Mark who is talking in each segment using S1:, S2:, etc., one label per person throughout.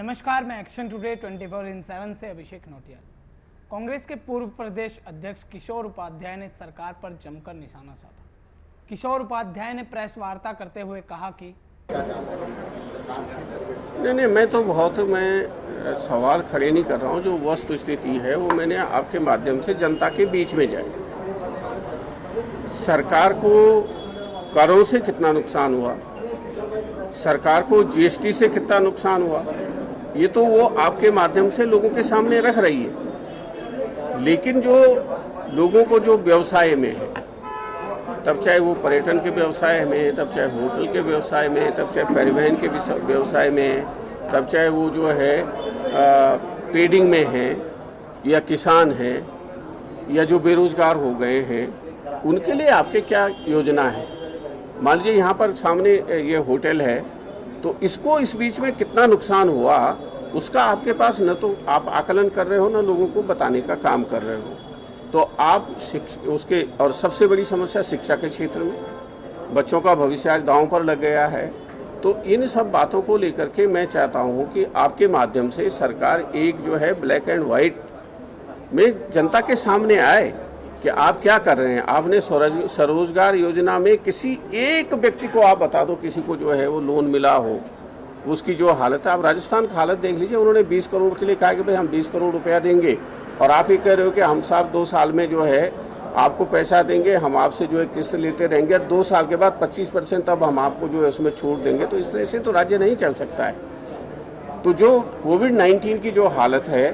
S1: नमस्कार, मैं action today 24/7 से अभिषेक नोटियाल। कांग्रेस के पूर्व प्रदेश अध्यक्ष किशोर उपाध्याय ने सरकार पर जमकर निशाना साधा। किशोर उपाध्याय ने प्रेस वार्ता करते हुए कहा कि
S2: नहीं, मैं सवाल खड़े नहीं कर रहा हूँ। जो वस्तु स्थिति है वो मैंने आपके माध्यम से जनता के बीच में जाए। सरकार को करों से कितना नुकसान हुआ, सरकार को जीएसटी से कितना नुकसान हुआ, ये तो वो आपके माध्यम से लोगों के सामने रख रही है। लेकिन जो लोगों को जो व्यवसाय में है, तब चाहे वो पर्यटन के व्यवसाय में, तब चाहे होटल के व्यवसाय में, तब चाहे परिवहन के व्यवसाय में, तब चाहे वो जो है ट्रेडिंग में है, या किसान हैं, या जो बेरोजगार हो गए हैं, उनके लिए आपके क्या योजना है। मान लीजिए यहाँ पर सामने ये होटल है, तो इसको इस बीच में कितना नुकसान हुआ उसका आपके पास न तो आप आकलन कर रहे हो, न लोगों को बताने का काम कर रहे हो। तो आप उसके और सबसे बड़ी समस्या शिक्षा के क्षेत्र में बच्चों का भविष्य आज दांव पर लग गया है। तो इन सब बातों को लेकर के मैं चाहता हूं कि आपके माध्यम से सरकार एक जो है ब्लैक एंड व्हाइट में जनता के सामने आए कि आप क्या कर रहे हैं। आपने स्वरोजगार योजना में किसी एक व्यक्ति को आप बता दो, किसी को जो है वो लोन मिला हो, उसकी जो हालत है। आप राजस्थान की हालत देख लीजिए, उन्होंने 20 करोड़ के लिए कहा कि भाई हम 20 करोड़ रुपया देंगे, और आप ही कह रहे हो कि हम साहब 2 साल में जो है आपको पैसा देंगे, हम आपसे जो है किस्त लेते रहेंगे, 2 साल के बाद 25% तब हम आपको जो है उसमें छूट देंगे। तो इस तरह से तो राज्य नहीं चल सकता है। तो जो कोविड-19 की जो हालत है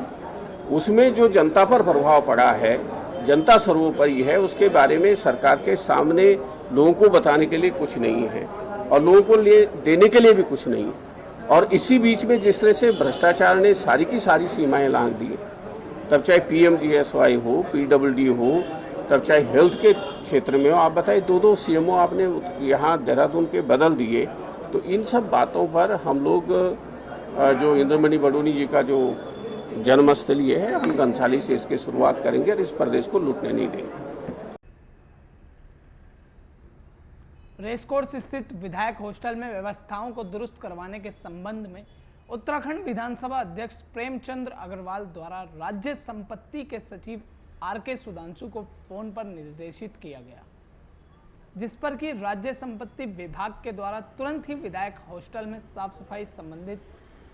S2: उसमें जो जनता पर प्रभाव पड़ा है, जनता सर्वोपरि है, उसके बारे में सरकार के सामने लोगों को बताने के लिए कुछ नहीं है, और लोगों को लिए देने के लिए भी कुछ नहीं है। और इसी बीच में जिस तरह से भ्रष्टाचार ने सारी की सारी सीमाएं लांघ दी, तब चाहे PMGSY हो, PWD हो, तब चाहे हेल्थ के क्षेत्र में हो। आप बताइए, 2 CMO आपने यहाँ देहरादून के बदल दिए। तो इन सब बातों पर हम लोग जो इंद्रमणि बडोनी जी का जो जन्मस्थली है, हम घनसाली से इसकी शुरुआत करेंगे और इस प्रदेश को लूटने नहीं देंगे।
S1: रेसकोर्स स्थित विधायक हॉस्टल में व्यवस्थाओं को दुरुस्त करवाने के संबंध में उत्तराखंड विधानसभा अध्यक्ष प्रेमचंद अग्रवाल द्वारा राज्य संपत्ति के सचिव RK सुधांशु को फोन पर निर्देशित किया गया, जिस पर कि राज्य संपत्ति विभाग के द्वारा तुरंत ही विधायक हॉस्टल में साफ सफाई संबंधित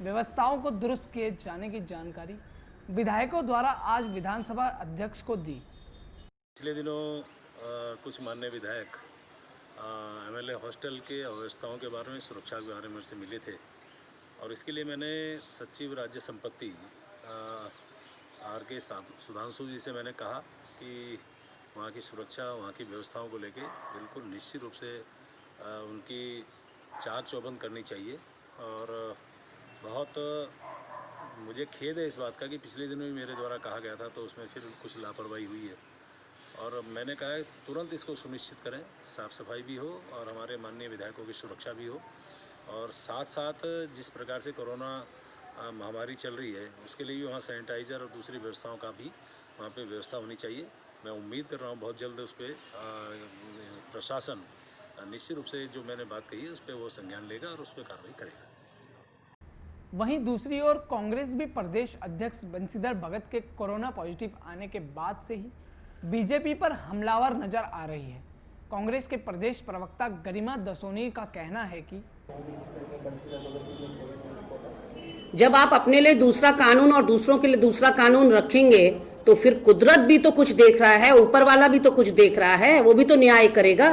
S1: व्यवस्थाओं को दुरुस्त किए जाने की जानकारी विधायकों द्वारा आज विधानसभा अध्यक्ष को दी।
S3: पिछले दिनों कुछ माननीय विधायक MLA हॉस्टल के व्यवस्थाओं के बारे में, सुरक्षा के बारे में मुझसे मिले थे, और इसके लिए मैंने सचिव राज्य संपत्ति RK सुधांशु जी से मैंने कहा कि वहाँ की सुरक्षा, वहाँ की व्यवस्थाओं को लेके बिल्कुल निश्चित रूप से उनकी चाक चौबंद करनी चाहिए। और बहुत मुझे खेद है इस बात का कि पिछले दिनों भी मेरे द्वारा कहा गया था, तो उसमें फिर कुछ लापरवाही हुई है। और मैंने कहा है तुरंत इसको सुनिश्चित करें, साफ़ सफाई भी हो और हमारे माननीय विधायकों की सुरक्षा भी हो। और साथ साथ जिस प्रकार से कोरोना महामारी चल रही है, उसके लिए भी वहाँ सैनिटाइज़र और दूसरी व्यवस्थाओं का भी वहाँ पे व्यवस्था होनी चाहिए। मैं उम्मीद कर रहा हूँ बहुत जल्द उस पर प्रशासन निश्चित रूप से जो मैंने बात कही है उस पर वो संज्ञान लेगा और उस पर कार्रवाई करेगा।
S1: वहीं दूसरी ओर कांग्रेस भी प्रदेश अध्यक्ष बंशीधर भगत के कोरोना पॉजिटिव आने के बाद से ही बीजेपी पर हमलावर नजर आ रही है। कांग्रेस के प्रदेश प्रवक्ता गरिमा दसोनी का कहना है कि
S4: जब आप अपने लिए दूसरा कानून और दूसरों के लिए दूसरा कानून रखेंगे तो फिर कुदरत भी तो कुछ देख रहा है, ऊपर वाला भी तो कुछ देख रहा है, वो भी तो न्याय करेगा।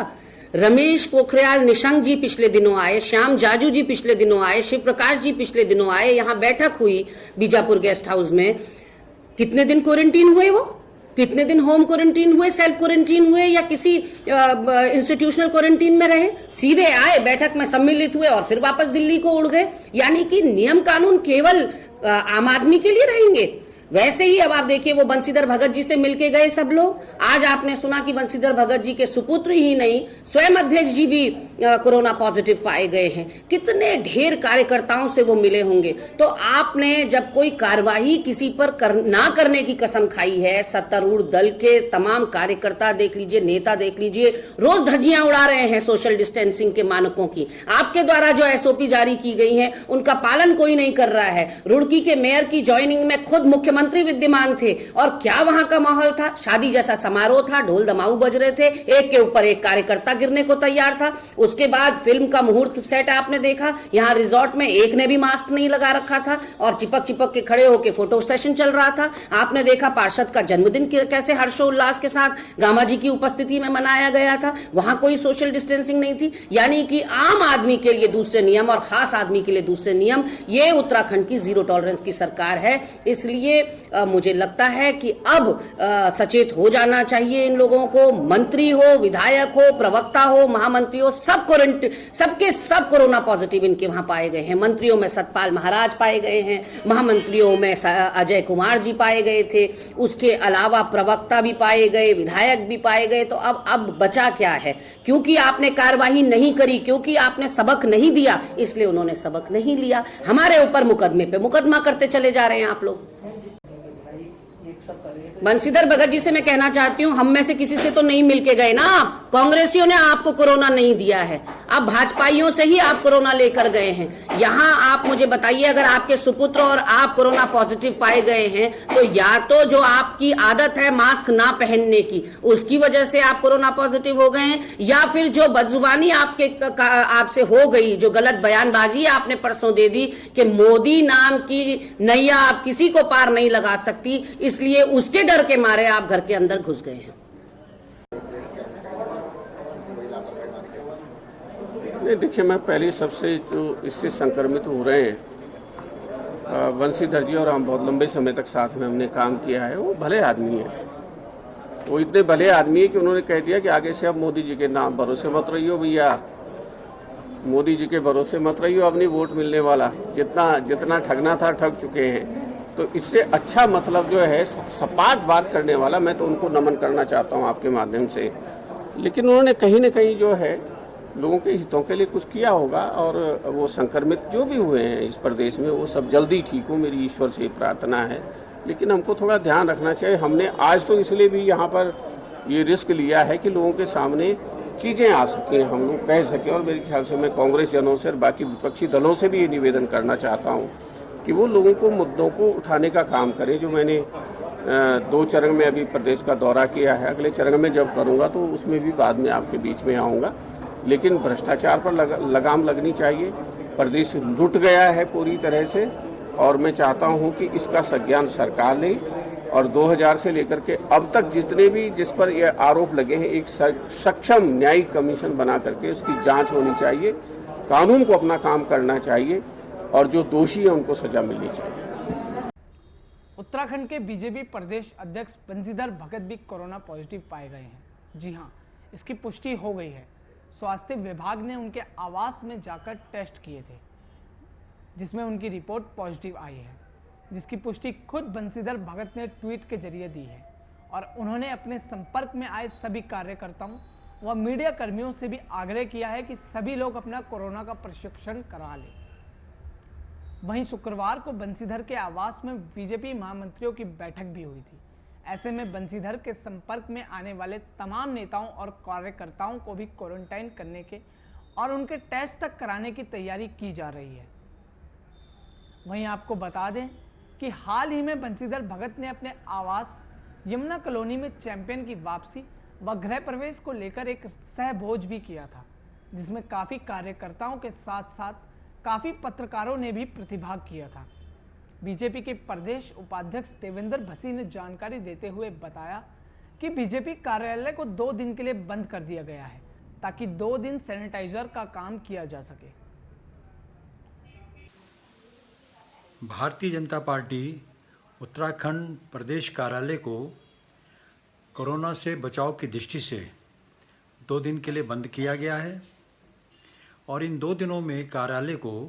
S4: रमेश पोखरियाल निशंक जी पिछले दिनों आए, श्याम जाजू जी पिछले दिनों आए, शिव प्रकाश जी पिछले दिनों आए, यहाँ बैठक हुई बीजापुर गेस्ट हाउस में। कितने दिन क्वारंटीन हुए वो? कितने दिन होम क्वारंटीन हुए, सेल्फ क्वारंटीन हुए, या किसी इंस्टीट्यूशनल क्वारंटीन में रहे? सीधे आए, बैठक में सम्मिलित हुए और फिर वापस दिल्ली को उड़ गए। यानी कि नियम कानून केवल आम आदमी के लिए रहेंगे, वैसे ही अब आप देखिए वो बंशीधर भगत जी से मिलके गए सब लोग। आज आपने सुना कि बंशीधर भगत जी के सुपुत्र ही नहीं स्वयं अध्यक्ष जी भी कोरोना पॉजिटिव पाए गए हैं। कितने ढेर कार्यकर्ताओं से वो मिले होंगे। तो आपने जब कोई कार्यवाही किसी पर ना करने की कसम खाई है, सत्तारूढ़ दल के तमाम कार्यकर्ता देख लीजिए, नेता देख लीजिए, रोज धज्जियां उड़ा रहे हैं सोशल डिस्टेंसिंग के मानकों की। आपके द्वारा जो एसओपी जारी की गई है उनका पालन कोई नहीं कर रहा है। रुड़की के मेयर की ज्वाइनिंग में खुद मुख्यमंत्री विद्यमान थे और क्या वहां का माहौल था, शादी जैसा समारोह था, ढोल दमाऊ बज रहे थे, एक के ऊपर एक कार्यकर्ता गिरने को तैयार था। उसके बाद फिल्म का मुहूर्त सेट आपने देखा, यहाँ रिजॉर्ट में एक ने भी मास्क नहीं लगा रखा था और चिपक चिपक के खड़े होकर फोटो सेशन चल रहा था। आपने देखा पार्षद का जन्मदिन कैसे हर्षोल्लास के साथ गामा जी की उपस्थिति में मनाया गया था, वहां कोई सोशल डिस्टेंसिंग नहीं थी। यानी कि आम आदमी के लिए दूसरे नियम और खास आदमी के लिए दूसरे नियम, ये उत्तराखंड की जीरो टॉलरेंस की सरकार है। इसलिए मुझे लगता है कि अब सचेत हो जाना चाहिए इन लोगों को। मंत्री हो, विधायक हो, प्रवक्ता हो, महामंत्री हो, सबके सब कोरोना पॉजिटिव इनके वहां पाए गए हैं। मंत्रियों में सतपाल महाराज पाए गए हैं, महामंत्रियों में अजय कुमार जी पाए गए थे, उसके अलावा प्रवक्ता भी पाए गए, विधायक भी पाए गए। तो अब बचा क्या है? क्योंकि आपने कार्यवाही नहीं करी, क्योंकि आपने सबक नहीं दिया, इसलिए उन्होंने सबक नहीं लिया। हमारे ऊपर मुकदमे पे मुकदमा करते चले जा रहे हैं आप लोग। बंशीधर भगत जी से मैं कहना चाहती हूँ, हम में से किसी से तो नहीं मिलके गए ना आप। कांग्रेसियों ने आपको कोरोना नहीं दिया है, अब भाजपाइयों से ही आप कोरोना लेकर गए हैं। यहाँ आप मुझे बताइए, अगर आपके सुपुत्र और आप कोरोना पॉजिटिव पाए गए हैं तो या तो जो आपकी आदत है मास्क ना पहनने की, उसकी वजह से आप कोरोना पॉजिटिव हो गए हैं, या फिर जो बदजुबानी आपसे हो गई, जो गलत बयानबाजी आपने परसों दे दी कि मोदी नाम की नैया आप किसी को पार नहीं लगा सकती, इसलिए उसके डर के मारे आप घर के अंदर घुस गए हैं।
S2: नहीं, देखिए, मैं पहले सबसे जो इससे संक्रमित हो रहे हैं बंशीधर जी, और हम बहुत लंबे समय तक साथ में हमने काम किया है, वो भले आदमी है। वो इतने भले आदमी है कि उन्होंने कह दिया कि आगे से अब मोदी जी के नाम भरोसे मत रहियो भैया, मोदी जी के भरोसे मत रहियो, अब नहीं वोट मिलने वाला, जितना ठगना था ठग चुके हैं। तो इससे अच्छा मतलब जो है सपाट बात करने वाला, मैं तो उनको नमन करना चाहता हूँ आपके माध्यम से। लेकिन उन्होंने कहीं न कहीं जो है लोगों के हितों के लिए कुछ किया होगा, और वो संक्रमित जो भी हुए हैं इस प्रदेश में वो सब जल्दी ठीक हो, मेरी ईश्वर से प्रार्थना है। लेकिन हमको थोड़ा ध्यान रखना चाहिए। हमने आज तो इसलिए भी यहाँ पर ये रिस्क लिया है कि लोगों के सामने चीज़ें आ सकें, हम लोग कह सकें। और मेरे ख्याल से मैं कांग्रेस जनों से और बाकी विपक्षी दलों से भी ये निवेदन करना चाहता हूँ कि वो लोगों को मुद्दों को उठाने का काम करें। जो मैंने 2 चरण में अभी प्रदेश का दौरा किया है, अगले चरण में जब करूँगा तो उसमें भी बाद में आपके बीच में आऊँगा। लेकिन भ्रष्टाचार पर लगाम लगनी चाहिए। प्रदेश लुट गया है पूरी तरह से, और मैं चाहता हूं कि इसका संज्ञान सरकार ले, और 2000 से लेकर के अब तक जितने भी जिस पर ये आरोप लगे हैं, एक सक्षम न्यायिक कमीशन बना करके उसकी जांच होनी चाहिए। कानून को अपना काम करना चाहिए, और जो दोषी है उनको सजा मिलनी चाहिए।
S1: उत्तराखंड के बीजेपी प्रदेश अध्यक्ष बंशीधर भगत भी कोरोना पॉजिटिव पाए गए हैं। जी हाँ, इसकी पुष्टि हो गई है। स्वास्थ्य विभाग ने उनके आवास में जाकर टेस्ट किए थे, जिसमें उनकी रिपोर्ट पॉजिटिव आई है, जिसकी पुष्टि खुद बंशीधर भगत ने ट्वीट के जरिए दी है। और उन्होंने अपने संपर्क में आए सभी कार्यकर्ताओं व मीडिया कर्मियों से भी आग्रह किया है कि सभी लोग अपना कोरोना का प्रशिक्षण करा लें। वहीं शुक्रवार को बंशीधर के आवास में बीजेपी महामंत्रियों की बैठक भी हुई थी। ऐसे में बंशीधर के संपर्क में आने वाले तमाम नेताओं और कार्यकर्ताओं को भी क्वारंटाइन करने के और उनके टेस्ट तक कराने की तैयारी की जा रही है। वहीं आपको बता दें कि हाल ही में बंशीधर भगत ने अपने आवास यमुना कॉलोनी में चैंपियन की वापसी व गृह प्रवेश को लेकर एक सहभोज भी किया था, जिसमें काफ़ी कार्यकर्ताओं के साथ साथ काफ़ी पत्रकारों ने भी प्रतिभाग किया था। बीजेपी के प्रदेश उपाध्यक्ष देवेंद्र भसी ने जानकारी देते हुए बताया कि बीजेपी कार्यालय को 2 दिन के लिए बंद कर दिया गया है, ताकि 2 दिन सैनिटाइजर का काम किया जा सके।
S5: भारतीय जनता पार्टी उत्तराखंड प्रदेश कार्यालय को कोरोना से बचाव की दृष्टि से 2 दिन के लिए बंद किया गया है, और इन 2 दिनों में कार्यालय को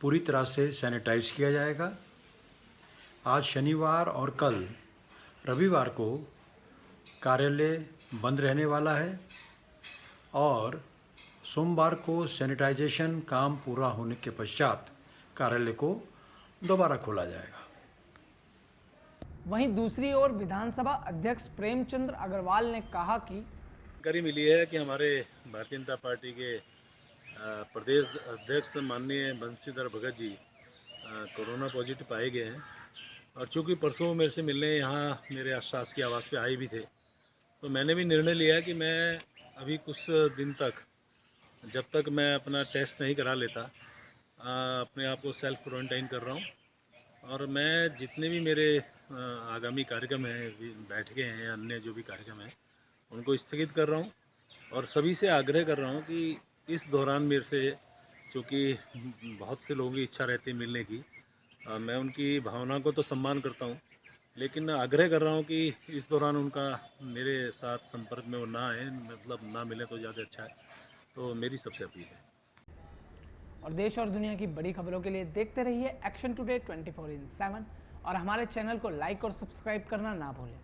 S5: पूरी तरह से सैनिटाइज किया जाएगा। आज शनिवार और कल रविवार को कार्यालय बंद रहने वाला है और सोमवार को सैनिटाइजेशन काम पूरा होने के पश्चात कार्यालय को दोबारा खोला जाएगा।
S1: वहीं दूसरी ओर विधानसभा अध्यक्ष प्रेमचंद अग्रवाल ने कहा कि
S3: जानकारी मिली है कि हमारे भारतीय जनता पार्टी के प्रदेश अध्यक्ष माननीय बंशीधर भगत जी कोरोना पॉजिटिव पाए गए हैं और चूँकि परसों मेरे से मिलने यहाँ मेरे शासकीय आवास पे आए भी थे, तो मैंने भी निर्णय लिया कि मैं अभी कुछ दिन तक, जब तक मैं अपना टेस्ट नहीं करा लेता, अपने आप को सेल्फ क्वारंटाइन कर रहा हूँ और मैं जितने भी मेरे आगामी कार्यक्रम हैं, बैठकें हैं, अन्य जो भी कार्यक्रम हैं, उनको स्थगित कर रहा हूँ और सभी से आग्रह कर रहा हूँ कि इस दौरान मेरे से, चूँकि बहुत से लोगों की इच्छा रहती है मिलने की, मैं उनकी भावना को तो सम्मान करता हूँ, लेकिन आग्रह कर रहा हूँ कि इस दौरान उनका मेरे साथ संपर्क में वो ना आए, मतलब ना मिले तो ज़्यादा अच्छा है। तो मेरी सबसे अपील है।
S1: और देश और दुनिया की बड़ी खबरों के लिए देखते रहिए एक्शन टुडे 24/7 और हमारे चैनल को लाइक और सब्सक्राइब करना ना भूलें।